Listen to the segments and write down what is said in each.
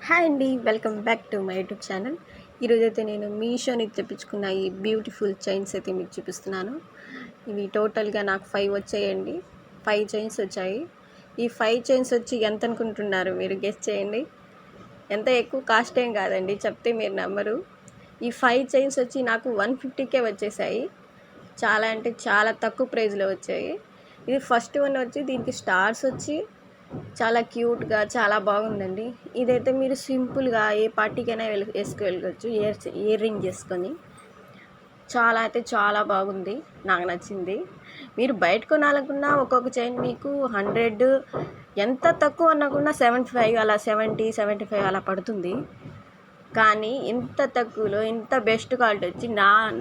Hi అండి, welcome back to my YouTube channel. ఈరోజైతే నేను మీషో నుంచి తెప్పించుకున్న ఈ బ్యూటిఫుల్ చైన్స్ అయితే మీకు చూపిస్తున్నాను. ఇవి టోటల్గా నాకు 5 వచ్చాయండి. 5 చైన్స్ వచ్చాయి. ఈ 5 చైన్స్ వచ్చి ఎంత అనుకుంటున్నారు మీరు? గెస్ చేయండి. ఎంత ఎక్కువ కాస్ట్ ఏం కాదండి, చెప్తే మీరు నమ్మరు. ఈ 5 చైన్స్ వచ్చి నాకు 150కే వచ్చేసాయి. చాలా అంటే చాలా తక్కువ ప్రైస్లో వచ్చాయి. ఇది ఫస్ట్ వన్ వచ్చి దీనికి స్టార్స్ వచ్చి చాలా క్యూట్గా చాలా బాగుందండి. ఇదైతే మీరు సింపుల్గా ఏ పార్టీకైనా వేసుకెళ్ళవచ్చు. ఇయర్ రింగ్ చేసుకొని చాలా అయితే చాలా బాగుంది, నాకు నచ్చింది. మీరు బయట కొనాలనుకున్నా ఒక్కొక్క చైన్ మీకు 100, ఎంత తక్కువ అన్నకున్నా 75 అలా 70-75 అలా పడుతుంది. కానీ ఇంత తక్కువలో ఇంత బెస్ట్ క్వాలిటీ వచ్చి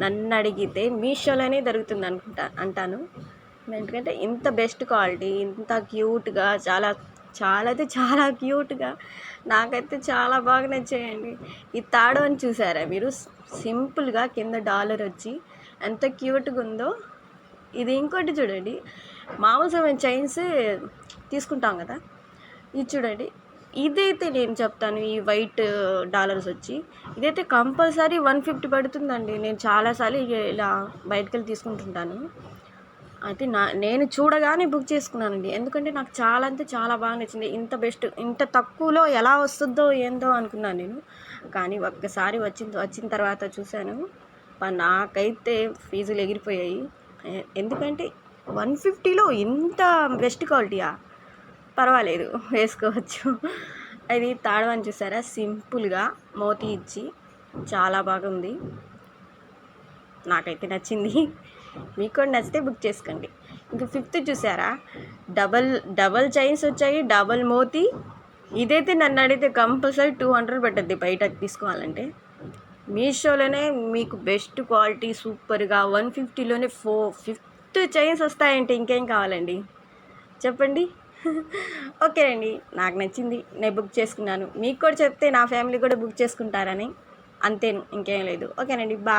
నన్ను అడిగితే మీషోలోనే దొరుకుతుంది అంటాను. ఎందుకంటే ఇంత బెస్ట్ క్వాలిటీ, ఇంత క్యూట్గా, చాలా చాలా అయితే చాలా క్యూట్గా, నాకైతే చాలా బాగా నచ్చాయండి. ఈ తాడు అని చూసారా మీరు? సింపుల్గా కింద డాలర్ వచ్చి ఎంత క్యూట్గా ఉందో. ఇది ఇంకోటి చూడండి, మామూలుగా మేము చైన్స్ తీసుకుంటాం కదా, ఇది చూడండి. ఇదైతే నేను చెప్తాను, ఈ వైట్ డాలర్స్ వచ్చి ఇదైతే కంపల్సరీ 150 పడుతుందండి. నేను చాలాసార్లు ఇలా బయటకు వెళ్ళి తీసుకుంటుంటాను. అయితే నేను చూడగానే బుక్ చేసుకున్నానండి. ఎందుకంటే నాకు చాలా అంటే చాలా బాగా నచ్చింది. ఇంత తక్కువలో ఎలా వస్తుందో ఏందో అనుకున్నాను నేను. కానీ ఒక్కసారి వచ్చిన తర్వాత చూశాను, నాకైతే ఫీజులు ఎగిరిపోయాయి. ఎందుకంటే 150లో ఇంత బెస్ట్ క్వాలిటీయా? పర్వాలేదు, వేసుకోవచ్చు. అది తాడవని చూసారా, సింపుల్గా మోతీ ఇచ్చి చాలా బాగుంది, నాకైతే నచ్చింది. మీకు కూడా నచ్చితే బుక్ చేసుకోండి. ఇంకా 5th చూసారా, డబల్ చైన్స్ వచ్చాయి, డబల్ మోతీ. ఇదైతే నన్ను అడిగితే కంపల్సరీ 200 పడుతుంది బయట తీసుకోవాలంటే. మీషోలోనే మీకు బెస్ట్ క్వాలిటీ సూపర్గా 150లోనే 5th చైన్స్ వస్తాయంటే ఇంకేం కావాలండి చెప్పండి. ఓకేనండి, నాకు నచ్చింది, నేను బుక్ చేసుకున్నాను. మీకు కూడా చెప్తే నా ఫ్యామిలీ కూడా బుక్ చేసుకుంటారని, అంతే, ఇంకేం లేదు. ఓకేనండి, బాయ్.